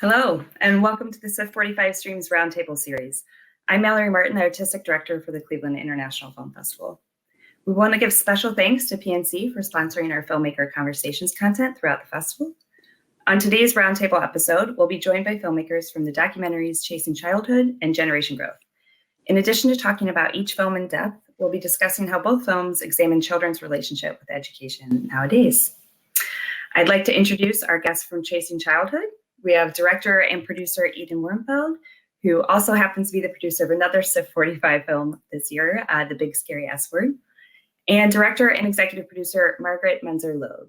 Hello, and welcome to the CIF 45 Streams Roundtable Series. I'm Mallory Martin, the Artistic Director for the Cleveland International Film Festival. We want to give special thanks to PNC for sponsoring our Filmmaker Conversations content throughout the festival. On today's Roundtable episode, we'll be joined by filmmakers from the documentaries Chasing Childhood and Generation Growth. In addition to talking about each film in depth, we'll be discussing how both films examine children's relationship with education nowadays. I'd like to introduce our guests from Chasing Childhood. We have director and producer Eden Wormfeld, who also happens to be the producer of another CIF 45 film this year, The Big Scary S Word, and director and executive producer Margaret Menzer-Loeb.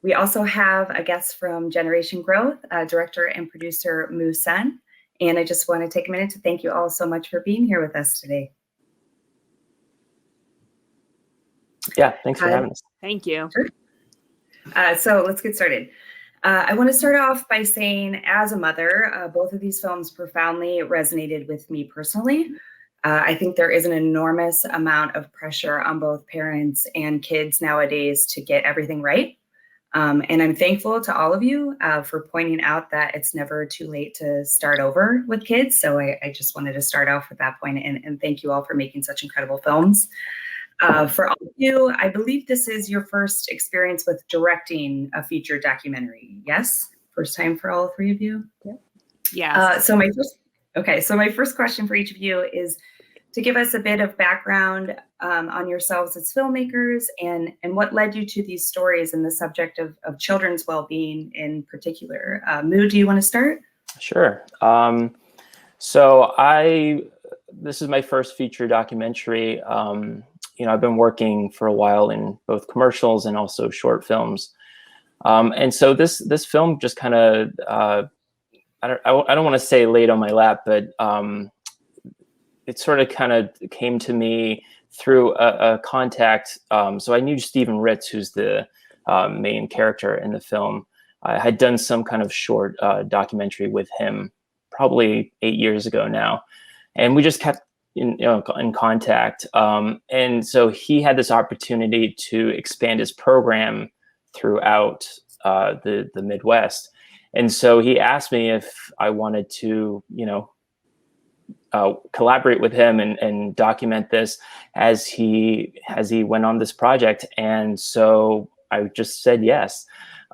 We also have a guest from Generation Growth, director and producer Mu Sen, and I just want to take a minute to thank you all so much for being here with us today. Yeah, thanks for having us. Thank you. Sure. So let's get started. I want to start off by saying, as a mother, both of these films profoundly resonated with me personally. I think there is an enormous amount of pressure on both parents and kids nowadays to get everything right. And I'm thankful to all of you for pointing out that it's never too late to start over with kids. So I just wanted to start off with that point and thank you all for making such incredible films. For all of you, I believe this is your first experience with directing a feature documentary. Yes? First time for all three of you? Yeah. Yes. So my first question for each of you is to give us a bit of background on yourselves as filmmakers and what led you to these stories and the subject of children's well-being in particular. Mu, do you want to start? Sure. This is my first feature documentary. I've been working for a while in both commercials and also short films. And so this film just kind of, I don't want to say laid on my lap, but it sort of kind of came to me through a contact. So I knew Stephen Ritz, who's the main character in the film. I had done some kind of short documentary with him probably 8 years ago now. And we just kept in contact. And so he had this opportunity to expand his program throughout the Midwest. And so he asked me if I wanted to, collaborate with him and document this as he went on this project. And so I just said yes.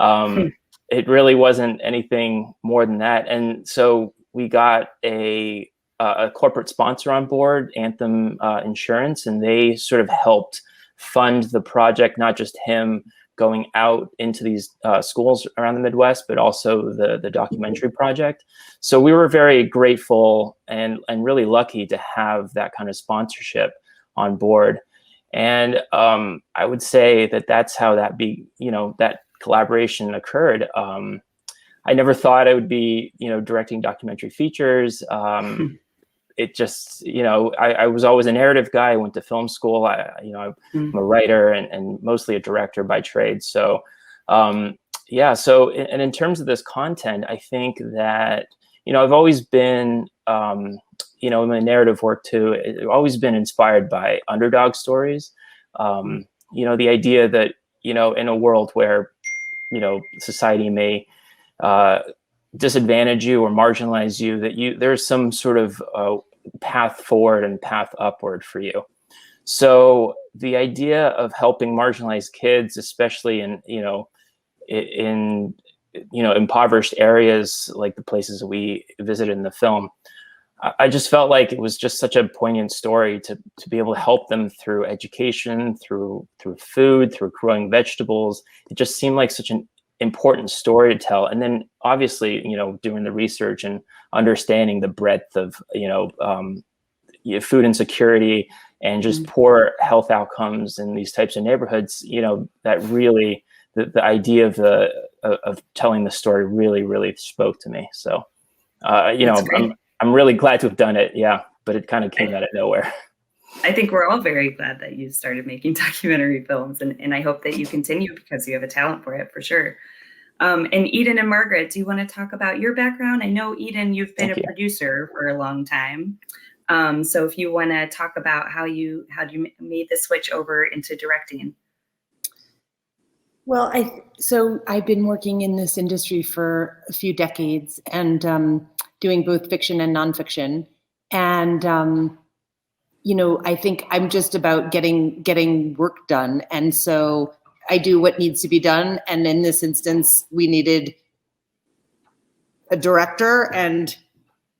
It really wasn't anything more than that. And so we got a corporate sponsor on board, Anthem Insurance, and they sort of helped fund the project, not just him going out into these schools around the Midwest, but also the documentary project. So we were very grateful and really lucky to have that kind of sponsorship on board. And I would say that's how that collaboration occurred. I never thought I would be, directing documentary features. It just, I was always a narrative guy. I went to film school. I'm a writer and mostly a director by trade. So, So in terms of this content, I think that, I've always been, in my narrative work too, I've always been inspired by underdog stories. The idea that, in a world where, society may disadvantage you or marginalize you, that there's some sort of path forward and path upward for you. So the idea of helping marginalized kids, especially in impoverished areas like the places we visited in the film, I just felt like it was just such a poignant story to be able to help them through education, through food, through growing vegetables. It just seemed like such an important story to tell. And then obviously, doing the research and understanding the breadth of, food insecurity and just poor health outcomes in these types of neighborhoods, that really, the idea of telling the story really, really spoke to me. So, I'm really glad to have done it. Yeah. But it kind of came out of nowhere. I think we're all very glad that you started making documentary films, and I hope that you continue because you have a talent for it, for sure. And Eden and Margaret, do you want to talk about your background? I know, Eden, you've been a producer for a long time. So if you want to talk about how you made the switch over into directing. Well, so I've been working in this industry for a few decades and doing both fiction and nonfiction. And I think I'm just about getting work done. And so I do what needs to be done. And in this instance, we needed a director and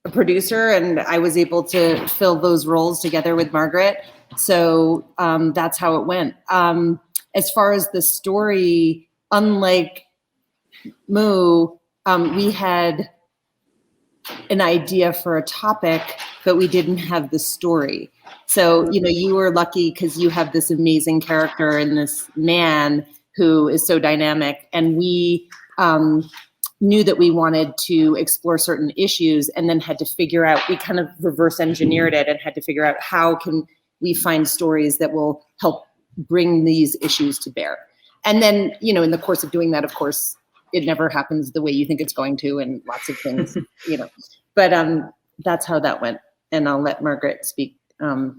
a producer, and I was able to fill those roles together with Margaret. So that's how it went. As far as the story, unlike Moo, we had an idea for a topic, but we didn't have the story. So, you were lucky because you have this amazing character and this man who is so dynamic. And we knew that we wanted to explore certain issues and then had to figure out, we kind of reverse engineered it and had to figure out how can we find stories that will help bring these issues to bear. And then, in the course of doing that, of course, it never happens the way you think it's going to, and lots of things, but that's how that went. And I'll let Margaret speak.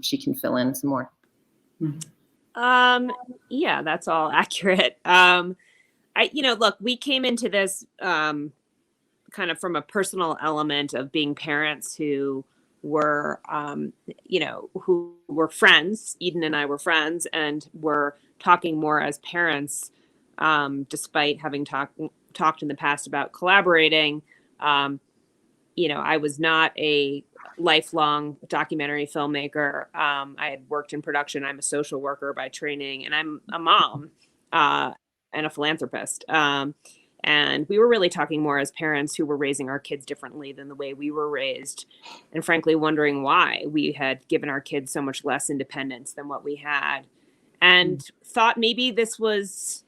She can fill in some more. Yeah, that's all accurate. Look, we came into this kind of from a personal element of being parents who were, who were friends. Eden and I were friends and were talking more as parents, despite having talked in the past about collaborating. I was not a lifelong documentary filmmaker. I had worked in production. I'm a social worker by training, and I'm a mom and a philanthropist. And we were really talking more as parents who were raising our kids differently than the way we were raised. And frankly, wondering why we had given our kids so much less independence than what we had. And thought maybe this was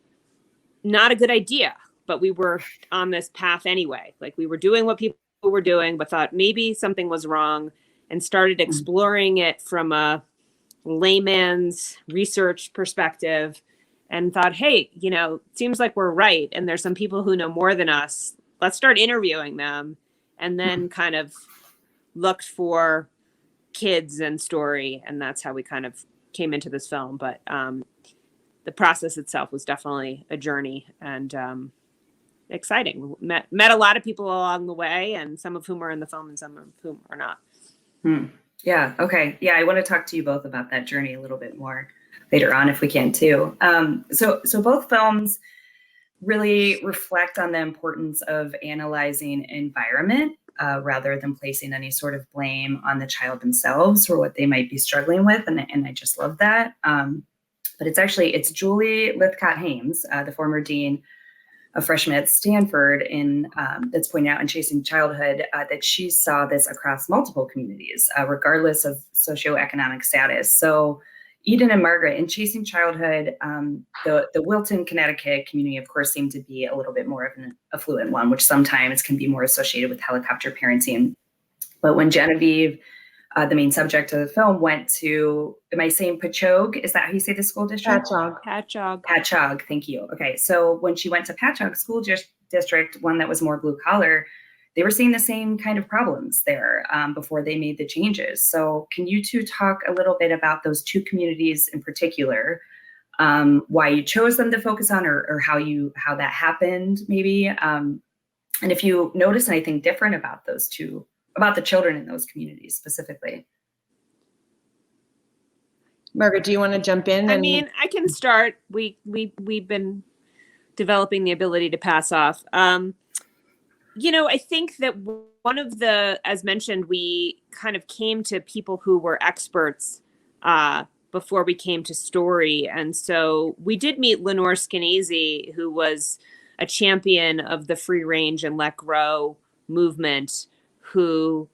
not a good idea, but we were on this path anyway. Like, we were doing what people were doing, but thought maybe something was wrong, and started exploring it from a layman's research perspective, and thought, hey, seems like we're right. And there's some people who know more than us. Let's start interviewing them. And then kind of looked for kids and story. And that's how we kind of came into this film. But the process itself was definitely a journey, and exciting. Met a lot of people along the way, and some of whom are in the film and some of whom are not. Yeah. Okay. Yeah. I want to talk to you both about that journey a little bit more later on if we can too. So both films really reflect on the importance of analyzing environment rather than placing any sort of blame on the child themselves for what they might be struggling with. And I just love that. But it's Julie Lythcott-Haims, the former dean of freshmen at Stanford, that's pointing out in Chasing Childhood that she saw this across multiple communities, regardless of socioeconomic status. So Eden and Margaret, in Chasing Childhood, the Wilton, Connecticut community, of course, seemed to be a little bit more of an affluent one, which sometimes can be more associated with helicopter parenting. But when Genevieve, the main subject of the film, went to, am I saying Patchogue? Is that how you say the school district? Patchogue, thank you. Okay, so when she went to Patchogue School District, one that was more blue collar, they were seeing the same kind of problems there before they made the changes. So can you two talk a little bit about those two communities in particular, why you chose them to focus on, or how that happened maybe? And if you notice anything different about those two, about the children in those communities specifically. Margaret, do you want to jump in? I mean, I can start. We've been developing the ability to pass off. I think that one of the, as mentioned, we kind of came to people who were experts before we came to story. And so we did meet Lenore Skenazy, who was a champion of the free range and let grow movement, who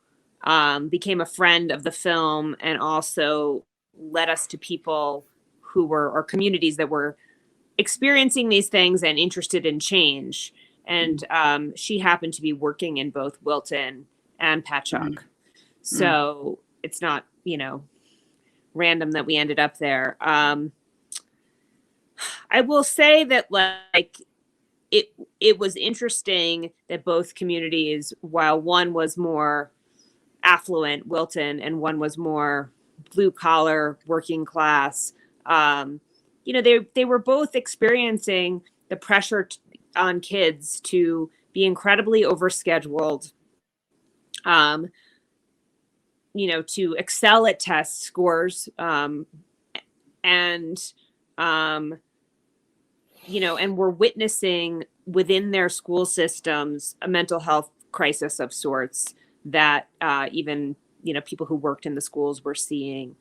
became a friend of the film and also led us to people who were, or communities that were experiencing these things and interested in change. And she happened to be working in both Wilton and Patchogue. So it's not, random that we ended up there. I will say that it was interesting that both communities, while one was more affluent, Wilton, and one was more blue collar, working class, they were both experiencing the pressure on kids to be incredibly overscheduled, to excel at test scores, and we're witnessing within their school systems a mental health crisis of sorts that even people who worked in the schools were seeing.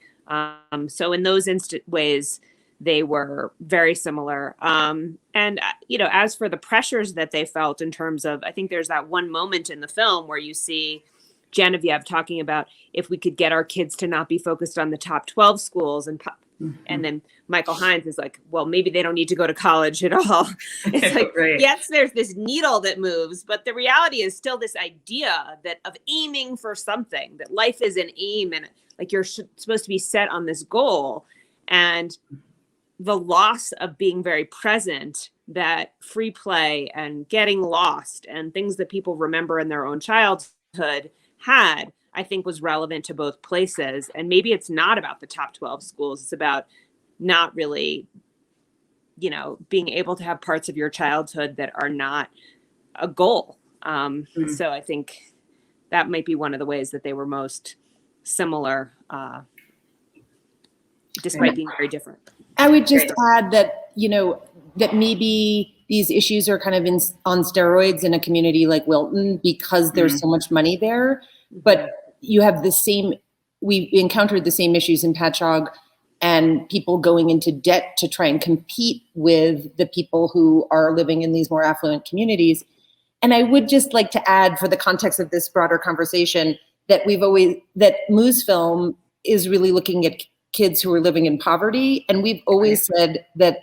So in those ways, they were very similar. As for the pressures that they felt in terms of, I think there's that one moment in the film where you see Genevieve talking about if we could get our kids to not be focused on the top 12 schools, and then Michael Hines is like, well, maybe they don't need to go to college at all. It's like, Right. yes, there's this needle that moves, but the reality is still this idea that of aiming for something, that life is an aim, and like you're supposed to be set on this goal. And the loss of being very present, that free play and getting lost and things that people remember in their own childhood had, I think, was relevant to both places. And maybe it's not about the top 12 schools. It's about not really, being able to have parts of your childhood that are not a goal. So I think that might be one of the ways that they were most similar, despite being very different. I would just add that, that maybe these issues are kind of on steroids in a community like Wilton because there's so much money there. But you have we encountered the same issues in Patchogue, and people going into debt to try and compete with the people who are living in these more affluent communities. And I would just like to add, for the context of this broader conversation, that Moo's film is really looking at kids who are living in poverty. And we've always said that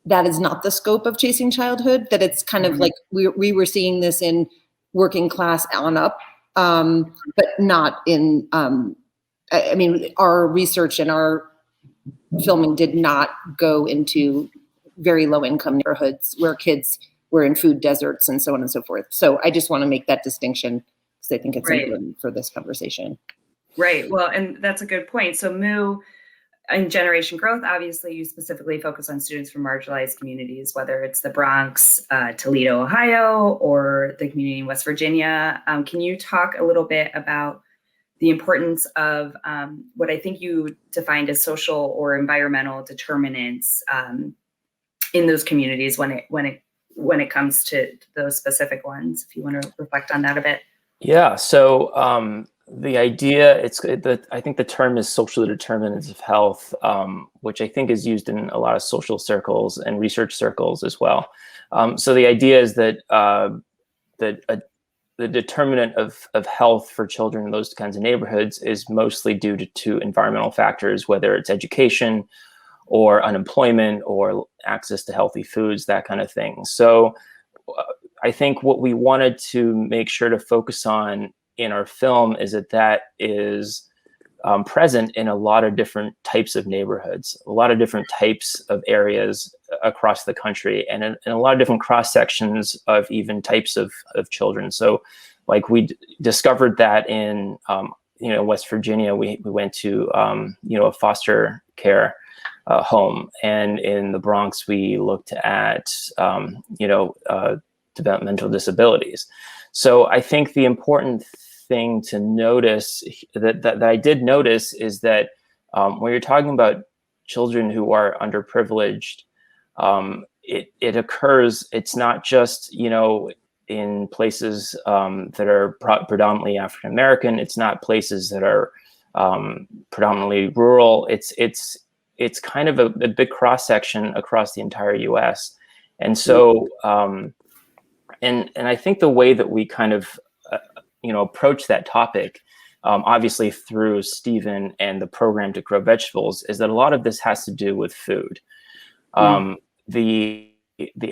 is not the scope of Chasing Childhood, that it's kind of like we were seeing this in working class on up, but not in, our research and our filming did not go into very low income neighborhoods where kids were in food deserts and so on and so forth. So I just want to make that distinction because I think it's important for this conversation. Right. Well, and that's a good point. So Moo, in Generation Growth, obviously you specifically focus on students from marginalized communities, whether it's the Bronx, Toledo, Ohio, or the community in West Virginia. Can you talk a little bit about the importance of what I think you defined as social or environmental determinants in those communities when it comes to those specific ones? If you want to reflect on that a bit. Yeah. So the idea, I think the term is social determinants of health, which I think is used in a lot of social circles and research circles as well. So the idea is that the determinant of health for children in those kinds of neighborhoods is mostly due to environmental factors, whether it's education or unemployment or access to healthy foods, that kind of thing. So I think what we wanted to make sure to focus on in our film is that is present in a lot of different types of neighborhoods, a lot of different types of areas across the country, and in a lot of different cross sections of even types of children. So like we discovered that in West Virginia, we went to a foster care home, and in the Bronx we looked at developmental disabilities. So I think the important thing to notice that I did notice is that when you're talking about children who are underprivileged, it occurs. It's not just in places that are predominantly African American. It's not places that are predominantly rural. It's kind of a big cross section across the entire U.S. And so and I think the way that we kind of approach that topic, obviously through Stephen and the program to grow vegetables, is that a lot of this has to do with food. The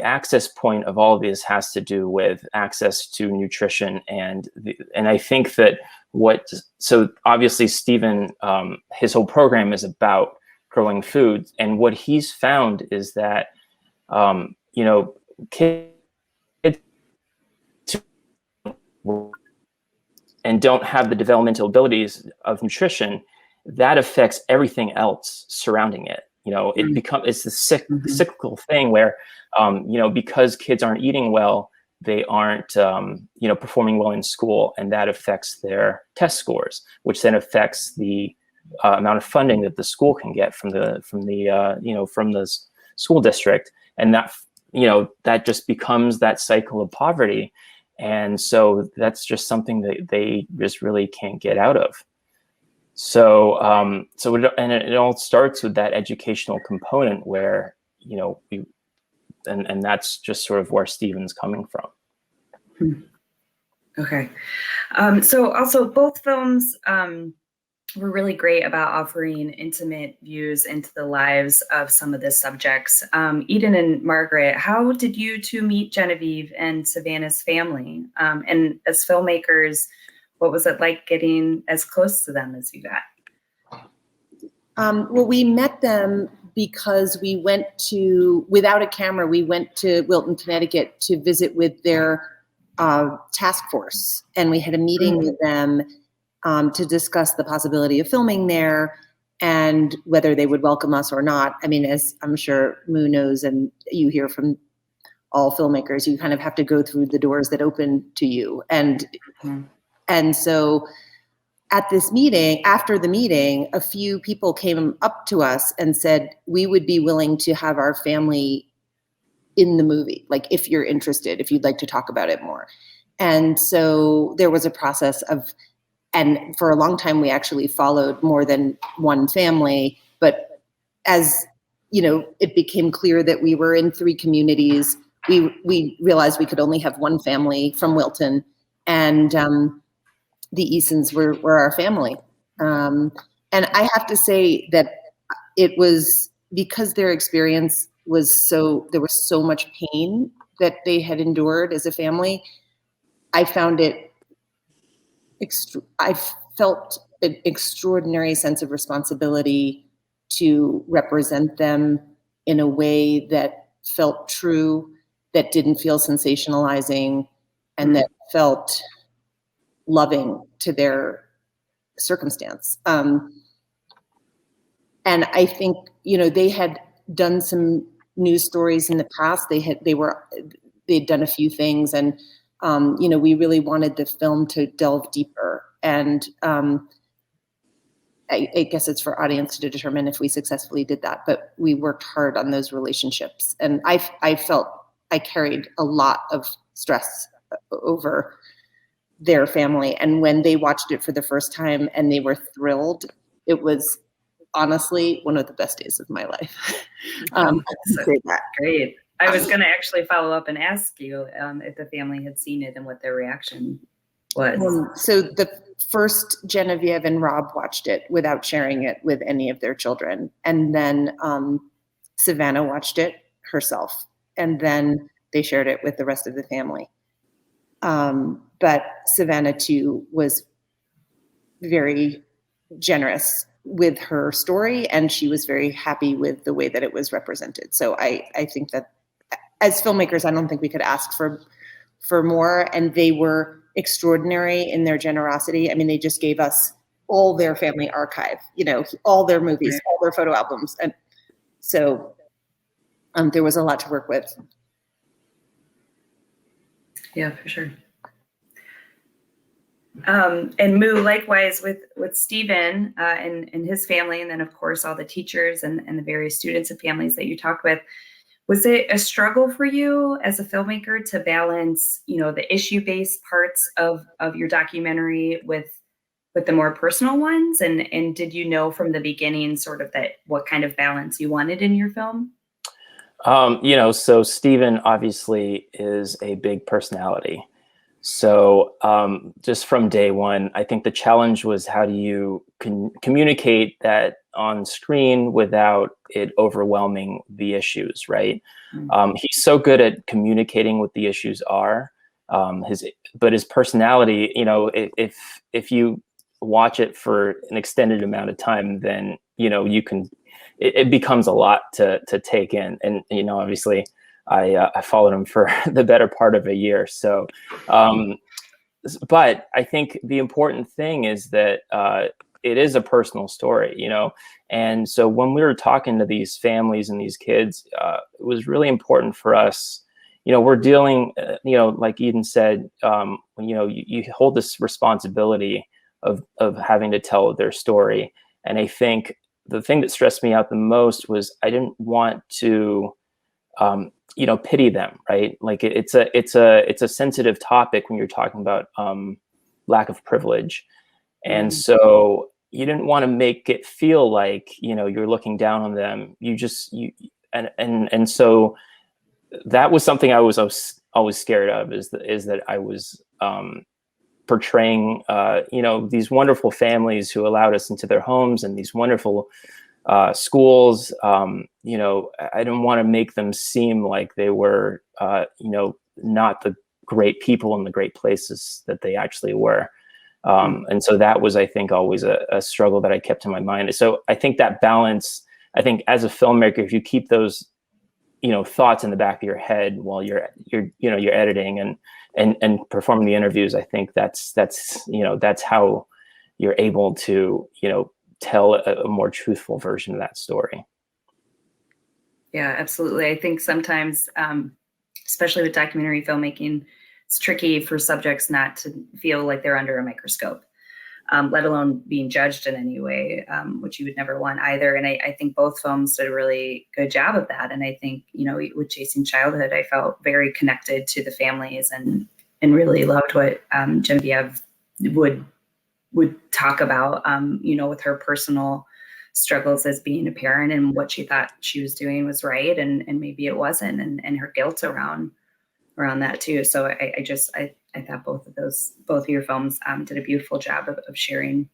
access point of all of this has to do with access to nutrition, and I think that so obviously Stephen, his whole program is about growing food, and what he's found is that kids and don't have the developmental abilities of nutrition, that affects everything else surrounding it. it's the cyclical thing where, because kids aren't eating well, they aren't, performing well in school, and that affects their test scores, which then affects the amount of funding that the school can get from the school district, and that just becomes that cycle of poverty, and so that's just something that they just really can't get out of. So, it all starts with that educational component where, and that's just sort of where Steven's coming from. Okay. So also both films were really great about offering intimate views into the lives of some of the subjects. Eden and Margaret, how did you two meet Genevieve and Savannah's family? And as filmmakers, what was it like getting as close to them as you got? Well, we met them because we went without a camera, we went to Wilton, Connecticut to visit with their task force. And we had a meeting with them to discuss the possibility of filming there and whether they would welcome us or not. I mean, as I'm sure Moo knows, and you hear from all filmmakers, you kind of have to go through the doors that open to you. And so at this meeting, after the meeting, a few people came up to us and said, we would be willing to have our family in the movie. Like, if you're interested, if you'd like to talk about it more. And so there was a process and for a long time, we actually followed more than one family. But as, it became clear that we were in 3 communities, we realized we could only have one family from Wilton. And the Easons were our family. And I have to say that it was because their experience there was so much pain that they had endured as a family. I felt an extraordinary sense of responsibility to represent them in a way that felt true, that didn't feel sensationalizing, and that felt loving to their circumstance. And I think, they had done some news stories in the past. They'd done a few things, and we really wanted the film to delve deeper. And I guess it's for audience to determine if we successfully did that, but we worked hard on those relationships. And I felt I carried a lot of stress over their family. And when they watched it for the first time and they were thrilled, it was honestly one of the best days of my life. Great. I was going to actually follow up and ask you if the family had seen it and what their reaction was. So the first, Genevieve and Rob watched it without sharing it with any of their children. And then Savannah watched it herself. And then they shared it with the rest of the family. But Savannah, too, was very generous with her story, and she was very happy with the way that it was represented. So I think that as filmmakers, I don't think we could ask for more, and they were extraordinary in their generosity. I mean, they just gave us all their family archive, all their movies, all their photo albums. And so there was a lot to work with. Yeah, for sure. And Moo, likewise with Steven and his family, and then of course all the teachers and the various students and families that you talked with, was it a struggle for you as a filmmaker to balance, the issue-based parts of your documentary with the more personal ones? And did you know from the beginning sort of that what kind of balance you wanted in your film? So Steven obviously is a big personality. So just from day one, I think the challenge was how do you communicate that on screen without it overwhelming the issues, right? Mm-hmm. He's so good at communicating what the issues are. But his personality, if you watch it for an extended amount of time, then it becomes a lot to take in. And obviously, I followed him for the better part of a year. So, but I think the important thing is that it is a personal story, you know. And so when we were talking to these families and these kids, it was really important for us. You know, we're dealing, you know, like Eden said, when, you know, you hold this responsibility of having to tell their story. And I think the thing that stressed me out the most was I didn't want to, you know, pity them, right? Like it's a sensitive topic when you're talking about lack of privilege. And so you didn't want to make it feel like, you know, you're looking down on them. And so that was something I was always scared of, is that I was portraying, you know, these wonderful families who allowed us into their homes and these wonderful schools. You know, I didn't want to make them seem like they were, you know, not the great people and the great places that they actually were. And so that was, I think, always a struggle that I kept in my mind. So I think that balance, I think as a filmmaker, if you keep those, you know, thoughts in the back of your head while you're editing and performing the interviews, I think that's, you know, that's how you're able to, you know, tell a more truthful version of that story. Yeah, absolutely. I think sometimes, especially with documentary filmmaking, it's tricky for subjects not to feel like they're under a microscope, let alone being judged in any way, which you would never want either. And I think both films did a really good job of that. And I think, you know, with Chasing Childhood, I felt very connected to the families and really loved what Genevieve would talk about, you know, with her personal struggles as being a parent and what she thought she was doing was right, and maybe it wasn't, and her guilt around that too. So I thought both of your films did a beautiful job of sharing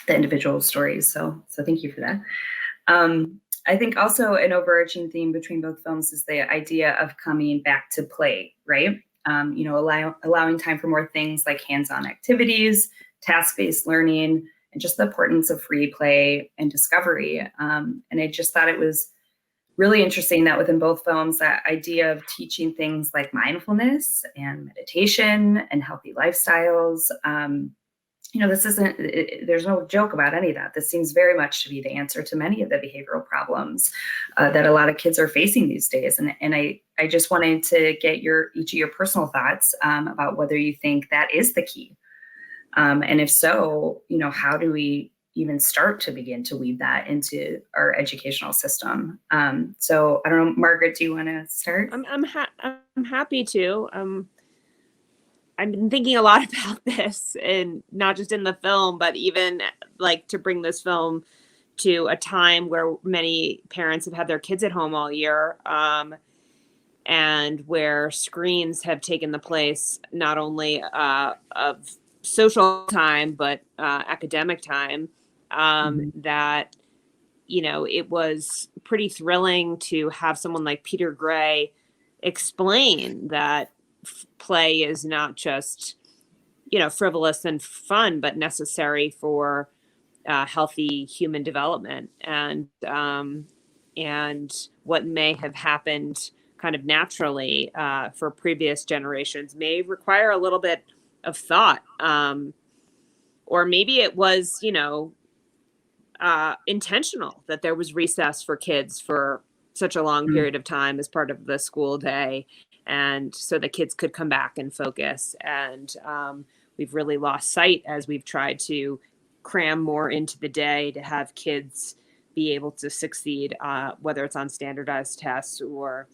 the individual stories. So thank you for that. I think also an overarching theme between both films is the idea of coming back to play, right? You know, allowing time for more things like hands-on activities, task-based learning, and just the importance of free play and discovery. And I just thought it was really interesting that within both films, that idea of teaching things like mindfulness and meditation and healthy lifestyles, you know, there's no joke about any of that. This seems very much to be the answer to many of the behavioral problems that a lot of kids are facing these days. And I just wanted to get each of your personal thoughts about whether you think that is the key. And if so, you know, how do we even start to begin to weave that into our educational system? So I don't know, Margaret, do you want to start? I'm happy to. I've been thinking a lot about this, and not just in the film, but even like to bring this film to a time where many parents have had their kids at home all year, and where screens have taken the place not only of social time, but academic time. That, you know, it was pretty thrilling to have someone like Peter Gray explain that play is not just, you know, frivolous and fun, but necessary for healthy human development. And what may have happened kind of naturally for previous generations may require a little bit of thought. Or maybe it was, you know, intentional that there was recess for kids for such a long period of time as part of the school day, and so the kids could come back and focus. And we've really lost sight as we've tried to cram more into the day to have kids be able to succeed, whether it's on standardized tests or,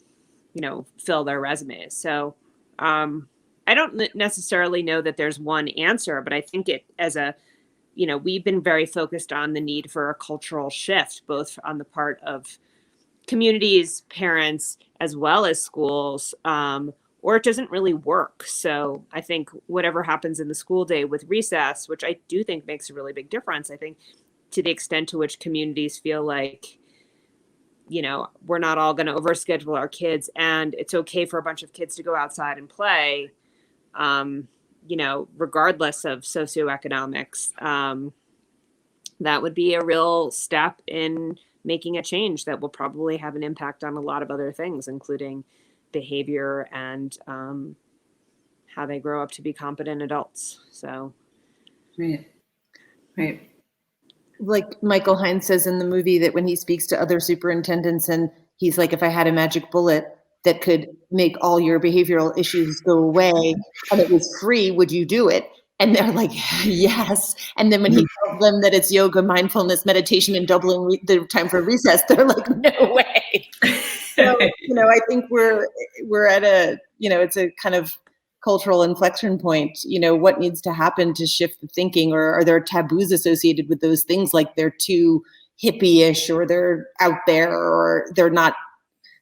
you know, fill their resumes. So I don't necessarily know that there's one answer, but I think it as a, you know, we've been very focused on the need for a cultural shift, both on the part of communities, parents, as well as schools, or it doesn't really work. So I think whatever happens in the school day with recess, which I do think makes a really big difference, I think to the extent to which communities feel like, you know, we're not all going to overschedule our kids and it's okay for a bunch of kids to go outside and play, you know, regardless of socioeconomics, that would be a real step in making a change that will probably have an impact on a lot of other things, including behavior and how they grow up to be competent adults. So, right. like Michael Hines says in the movie, that when he speaks to other superintendents and he's like, if I had a magic bullet that could make all your behavioral issues go away and it was free, would you do it? And they're like, yes. And then when he tells them that it's yoga, mindfulness, meditation, and doubling the time for recess, they're like, no way. So, I think we're at a, it's a kind of cultural inflection point. What needs to happen to shift the thinking, or are there taboos associated with those things, like they're too hippie-ish, or they're out there, or they're not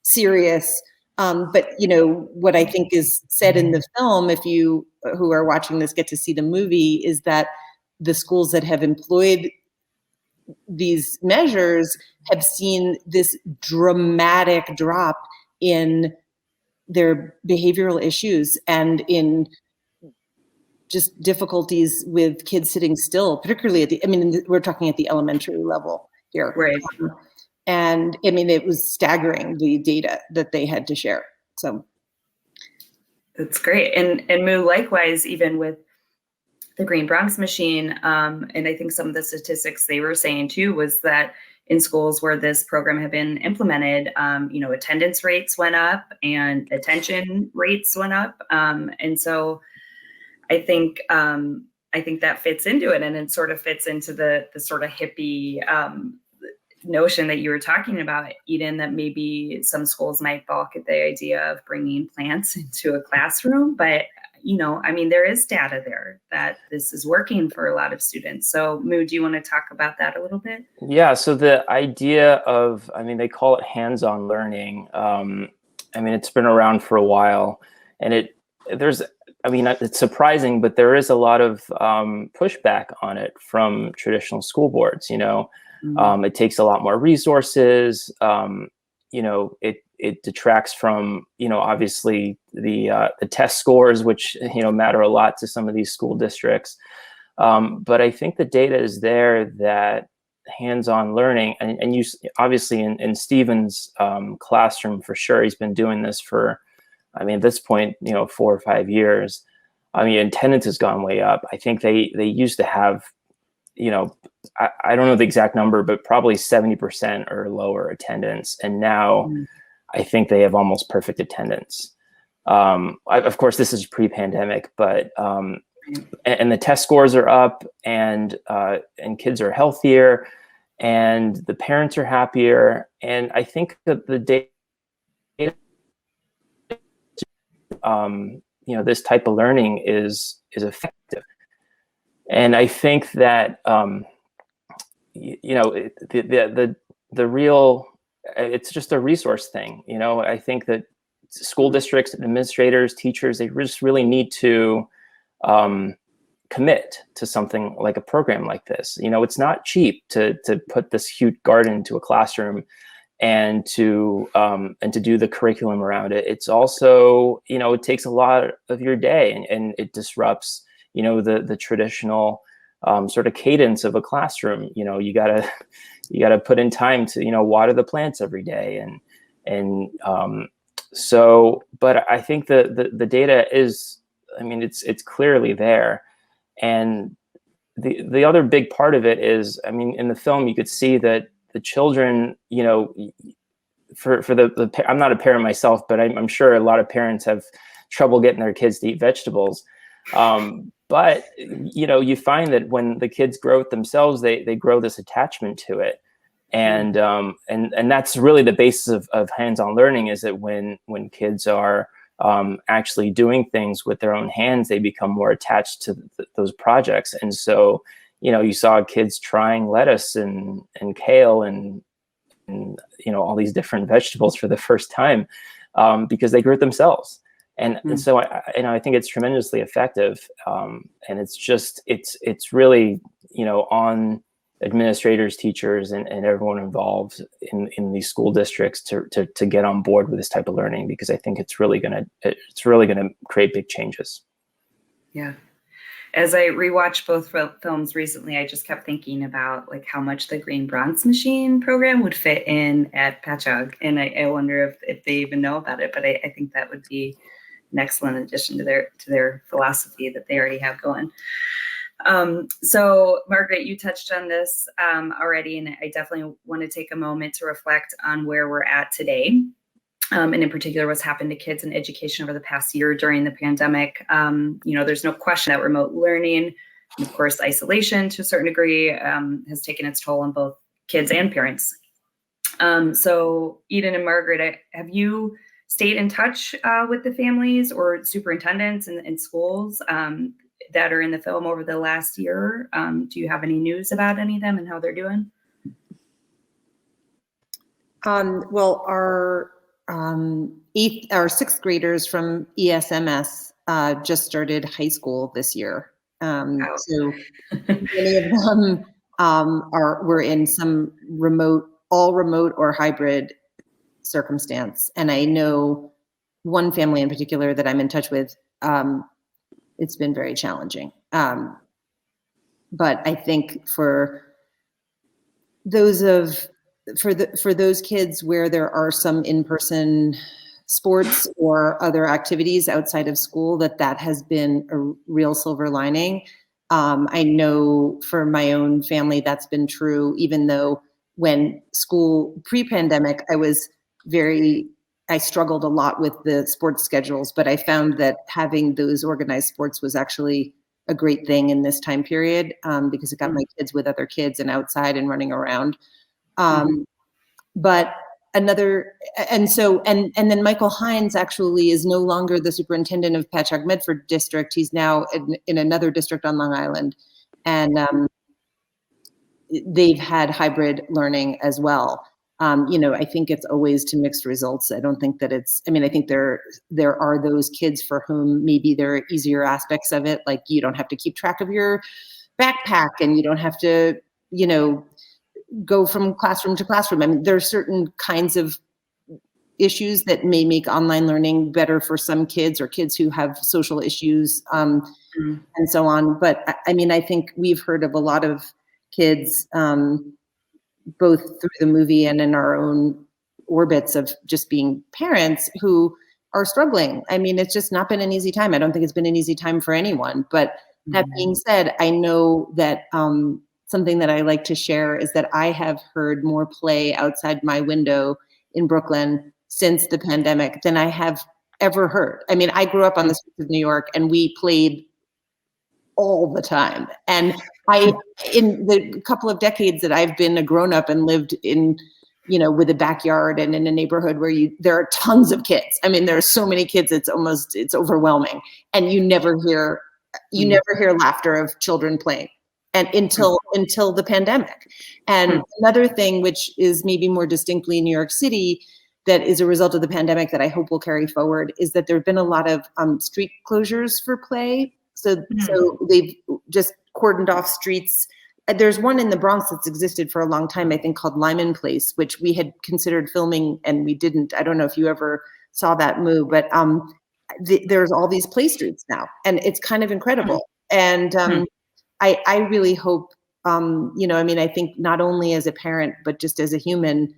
serious? But what I think is said in the film, if you who are watching this get to see the movie, is that the schools that have employed these measures have seen this dramatic drop in their behavioral issues and in just difficulties with kids sitting still, particularly we're talking at the elementary level here. Right. And it was staggering, the data that they had to share. So that's great. And Moo, likewise, even with the Green Bronx machine, and I think some of the statistics they were saying too was that in schools where this program had been implemented, attendance rates went up and attention rates went up. And so I think that fits into it, and it sort of fits into the sort of hippie notion that you were talking about, Eden, that maybe some schools might balk at the idea of bringing plants into a classroom. But, there is data there that this is working for a lot of students. So Moo, do you want to talk about that a little bit? Yeah, so the idea of, they call it hands-on learning. It's been around for a while, and it's surprising, but there is a lot of pushback on it from traditional school boards. Mm-hmm. It takes a lot more resources. It detracts from, obviously the test scores, which, matter a lot to some of these school districts. But I think the data is there that hands-on learning, and you obviously in Stephen's classroom, for sure, he's been doing this for, at this point, 4 or 5 years. Attendance has gone way up. I think they used to have, I don't know the exact number, but probably 70% or lower attendance. And now I think they have almost perfect attendance. Of course, this is pre-pandemic, but and the test scores are up, and kids are healthier, and the parents are happier. And I think that the data, this type of learning is effective. And I think that the real, it's just a resource thing. I think that school districts, administrators, teachers, they just really need to commit to something like a program like this. It's not cheap to put this huge garden into a classroom and to do the curriculum around it. It's also, it takes a lot of your day, and it disrupts, the traditional sort of cadence of a classroom. You gotta put in time to, water the plants every day. So, but I think the data is, it's clearly there. And the other big part of it is, in the film, you could see that the children, for the I'm not a parent myself, but I'm sure a lot of parents have trouble getting their kids to eat vegetables. But you find that when the kids grow it themselves, they grow this attachment to it. And that's really the basis of hands-on learning, is that when kids are actually doing things with their own hands, they become more attached to those projects. And so, you saw kids trying lettuce and kale and all these different vegetables for the first time, because they grew it themselves. And so I think it's tremendously effective. And it's really, on administrators, teachers, and everyone involved in these school districts to get on board with this type of learning, because I think it's really gonna create big changes. Yeah. As I rewatched both films recently, I just kept thinking about how much the Green Bronx Machine program would fit in at Patchogue. And I wonder if they even know about it, but I think that would be an excellent addition to their philosophy that they already have going. So Margaret, you touched on this already, and I definitely want to take a moment to reflect on where we're at today. And in particular, what's happened to kids in education over the past year during the pandemic. There's no question that remote learning, and of course, isolation to a certain degree has taken its toll on both kids and parents. So Eden and Margaret, have you stayed in touch with the families or superintendents in schools that are in the film over the last year? Do you have any news about any of them and how they're doing? Well, our sixth graders from ESMS just started high school this year. So many of them were in some all remote or hybrid circumstance. And I know one family in particular that I'm in touch with, it's been very challenging. But I think for those kids where there are some in-person sports or other activities outside of school, that has been a real silver lining. I know for my own family that's been true, even though when school pre-pandemic, I struggled a lot with the sports schedules, but I found that having those organized sports was actually a great thing in this time period because it got my kids with other kids and outside and running around. But then Michael Hines actually is no longer the superintendent of Patchogue Medford district. He's now in another district on Long Island, and they've had hybrid learning as well. I think it's always to mixed results. I don't think that I think there are those kids for whom maybe there are easier aspects of it, like you don't have to keep track of your backpack and you don't have to, go from classroom to classroom. I mean, there are certain kinds of issues that may make online learning better for some kids or kids who have social issues and so on. But I mean, I think we've heard of a lot of kids, both through the movie and in our own orbits of just being parents, who are struggling. I mean, it's just not been an easy time. I don't think it's been an easy time for anyone. But that being said, I know that something that I like to share is that I have heard more play outside my window in Brooklyn since the pandemic than I have ever heard. I mean, I grew up on the streets of New York and we played all the time. And in the couple of decades that I've been a grown-up and lived in, with a backyard and in a neighborhood where there are tons of kids. I mean, there are so many kids, it's overwhelming. And you never hear laughter of children playing. And until the pandemic. And another thing, which is maybe more distinctly New York City, that is a result of the pandemic that I hope will carry forward, is that there have been a lot of street closures for play. So they've just cordoned off streets. There's one in the Bronx that's existed for a long time, I think, called Lyman Place, which we had considered filming and we didn't. I don't know if you ever saw that move, but there's all these play streets now, and it's kind of incredible. And I really hope, I think not only as a parent, but just as a human,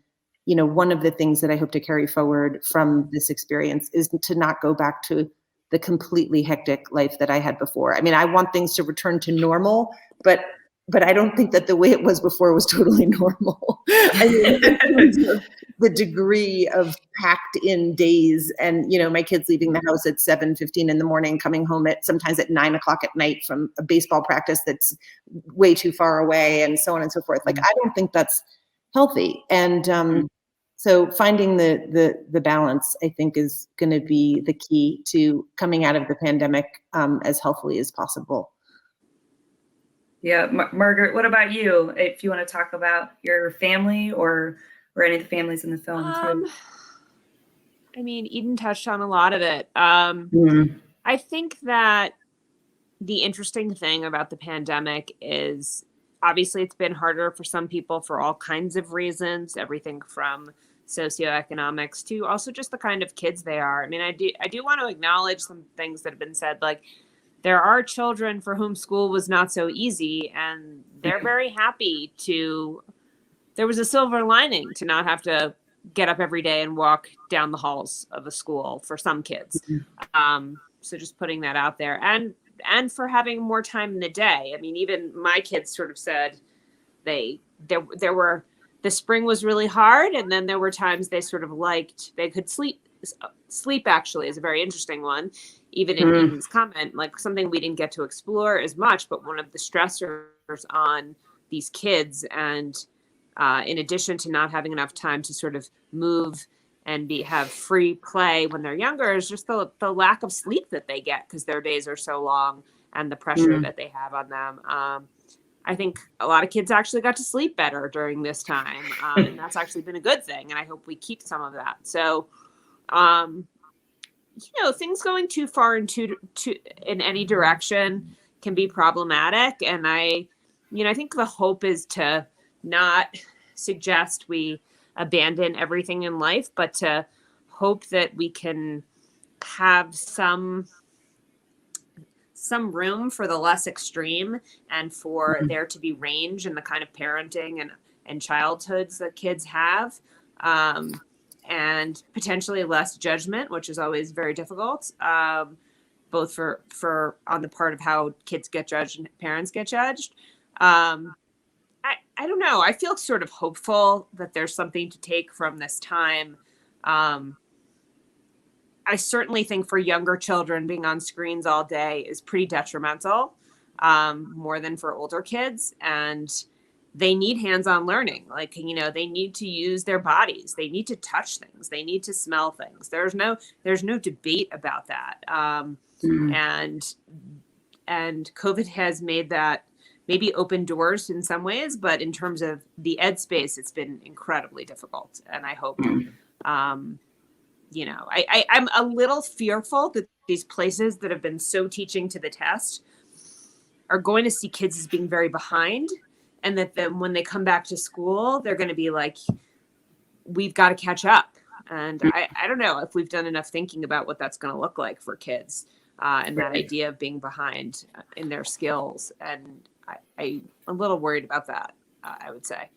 one of the things that I hope to carry forward from this experience is to not go back to the completely hectic life that I had before. I mean, I want things to return to normal, but I don't think that the way it was before was totally normal. I mean, in terms of the degree of packed in days and, my kids leaving the house at 7:15 in the morning, coming home sometimes at 9 o'clock at night from a baseball practice that's way too far away and so on and so forth. Like, I don't think that's healthy. And so finding the balance, I think, is going to be the key to coming out of the pandemic as healthily as possible. Yeah, Margaret, what about you? If you want to talk about your family or any of the families in the film too. I mean, Eden touched on a lot of it. I think that the interesting thing about the pandemic is obviously it's been harder for some people for all kinds of reasons, everything from socioeconomics to also just the kind of kids they are. I mean, I do want to acknowledge some things that have been said, like there are children for whom school was not so easy, and they're very happy there was a silver lining to not have to get up every day and walk down the halls of a school for some kids. So just putting that out there. And and for having more time in the day. I mean, even my kids sort of said the spring was really hard, and then there were times they sort of liked they could sleep. Sleep actually is a very interesting one. Even in Eden's comment, like something we didn't get to explore as much, but one of the stressors on these kids, and in addition to not having enough time to sort of move and have free play when they're younger, is just the lack of sleep that they get because their days are so long and the pressure that they have on them. I think a lot of kids actually got to sleep better during this time, and that's actually been a good thing. And I hope we keep some of that. So, things going too far in any direction can be problematic. And I think the hope is to not suggest we abandon everything in life, but to hope that we can have some room for the less extreme and for there to be range in the kind of parenting and childhoods that kids have, and potentially less judgment, which is always very difficult, both for on the part of how kids get judged and parents get judged. I don't know. I feel sort of hopeful that there's something to take from this time. I certainly think for younger children, being on screens all day is pretty detrimental, more than for older kids. And they need hands-on learning. Like, they need to use their bodies. They need to touch things. They need to smell things. There's no debate about that. And COVID has made that maybe open doors in some ways, but in terms of the ed space, it's been incredibly difficult. And I hope, I'm a little fearful that these places that have been so teaching to the test are going to see kids as being very behind. And that then when they come back to school, they're going to be like, we've got to catch up. And I don't know if we've done enough thinking about what that's going to look like for kids, and that idea of being behind in their skills. And I'm a little worried about that, I would say.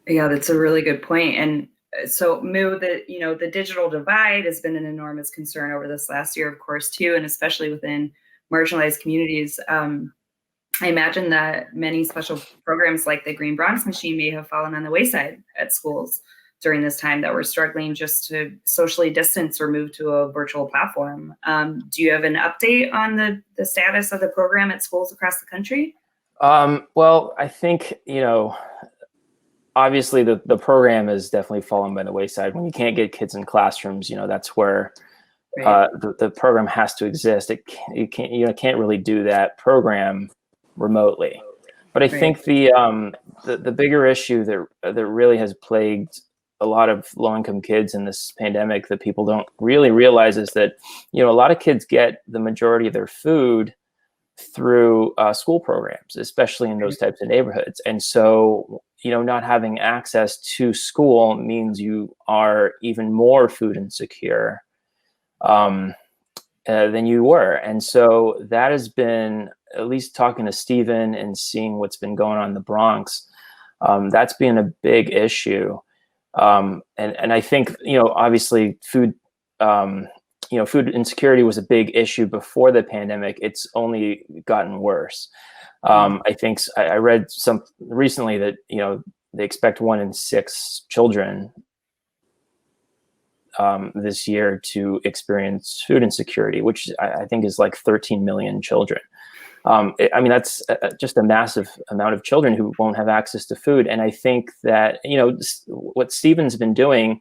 Yeah, that's a really good point. And so, Moo, the digital divide has been an enormous concern over this last year, of course, too, and especially within marginalized communities. I imagine that many special programs like the Green Bronx Machine may have fallen on the wayside at schools during this time that were struggling just to socially distance or move to a virtual platform. Do you have an update on the status of the program at schools across the country? Well, I think, obviously the program has definitely fallen by the wayside. When you can't get kids in classrooms, that's where the program has to exist. You can't really do that program remotely. But I think the bigger issue that really has plagued a lot of low-income kids in this pandemic that people don't really realize is that, a lot of kids get the majority of their food through school programs, especially in those types of neighborhoods. And so, not having access to school means you are even more food insecure than you were. And so that has been, at least talking to Stephen and seeing what's been going on in the Bronx, that's been a big issue. And I think, obviously food insecurity was a big issue before the pandemic. It's only gotten worse. I think I read recently that, they expect 1 in 6 children this year to experience food insecurity, which I think is like 13 million children. That's just a massive amount of children who won't have access to food. And I think that, what Stephen's been doing,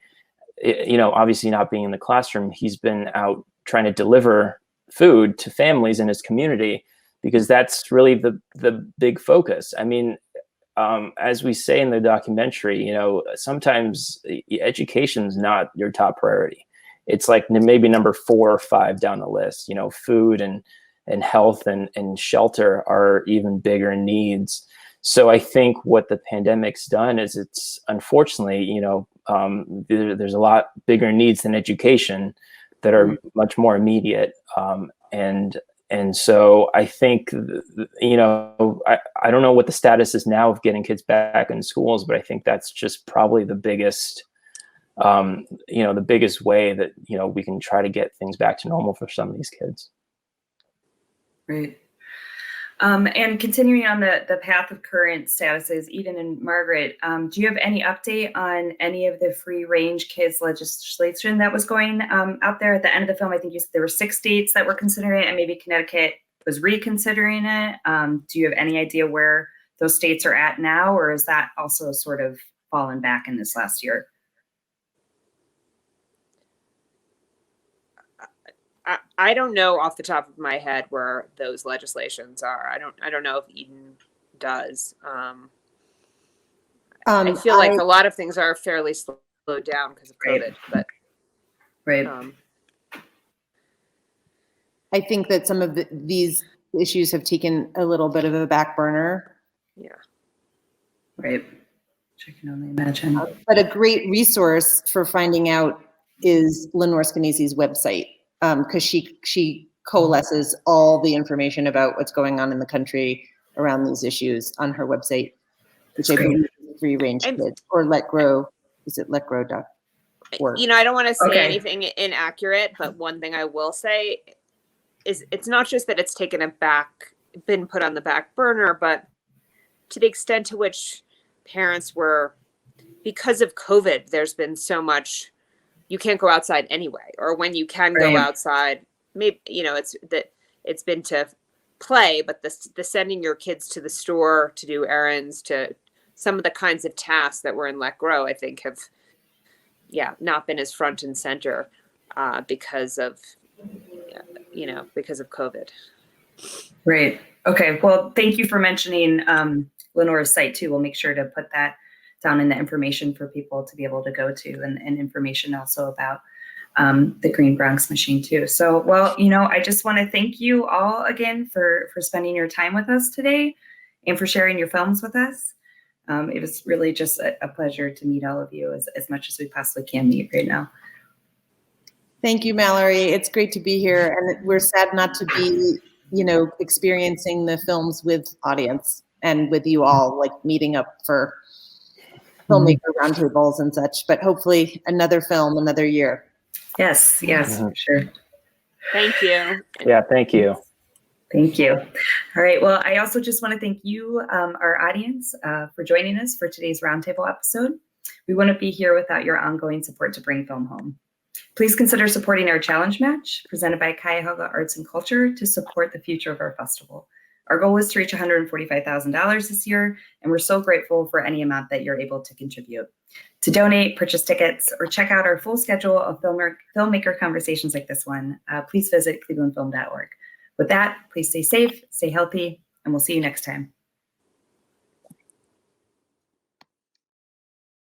obviously not being in the classroom, he's been out trying to deliver food to families in his community, because that's really the big focus. I mean, as we say in the documentary, sometimes education's not your top priority. It's like maybe number 4 or 5 down the list. Food and health and shelter are even bigger needs. So I think what the pandemic's done is it's unfortunately, there's a lot bigger needs than education that are much more immediate. And so I think, I don't know what the status is now of getting kids back in schools, but I think that's just probably the biggest, the biggest way that, we can try to get things back to normal for some of these kids. Right. And continuing on the path of current statuses, Eden and Margaret, do you have any update on any of the free range kids legislation that was going out there at the end of the film? I think you said there were 6 states that were considering it, and maybe Connecticut was reconsidering it. Do you have any idea where those states are at now, or is that also sort of fallen back in this last year? I don't know off the top of my head where those legislations are. I don't know if Eden does. I feel like a lot of things are fairly slowed down because of COVID, but right. I think that some of these issues have taken a little bit of a back burner. Yeah. Right. Which I can only imagine. But a great resource for finding out is Lenore Skenazy's website, because she coalesces all the information about what's going on in the country around these issues on her website, which I believe is Free Range Kids, or Let Grow. Is it letgrow.org? You know, I don't want to say anything inaccurate, but one thing I will say is it's not just that it's been put on the back burner, but to the extent to which parents were, because of COVID, there's been so much, you can't go outside anyway, or when you can go outside, maybe, you know, it's been to play, but the sending your kids to the store to do errands, to some of the kinds of tasks that were in Let Grow, I think have, not been as front and center because of COVID. Right. Okay. Well, thank you for mentioning Lenore's site too. We'll make sure to put that down in the information for people to be able to go to, and information also about the Green Bronx machine too. So, well, you know, I just want to thank you all again for spending your time with us today and for sharing your films with us. It was really just a pleasure to meet all of you as much as we possibly can meet right now. Thank you, Mallory. It's great to be here, and we're sad not to be, you know, experiencing the films with audience and with you all, like meeting up for filmmaker roundtables and such. But hopefully, another film, another year. Yes, for sure. Thank you. Yeah, thank you. Thank you. All right. Well, I also just want to thank you, our audience, for joining us for today's roundtable episode. We wouldn't be here without your ongoing support to bring film home. Please consider supporting our challenge match presented by Cuyahoga Arts and Culture to support the future of our festival. Our goal is to reach $145,000 this year, and we're so grateful for any amount that you're able to contribute. To donate, purchase tickets, or check out our full schedule of filmmaker conversations like this one, please visit clevelandfilm.org. With that, please stay safe, stay healthy, and we'll see you next time.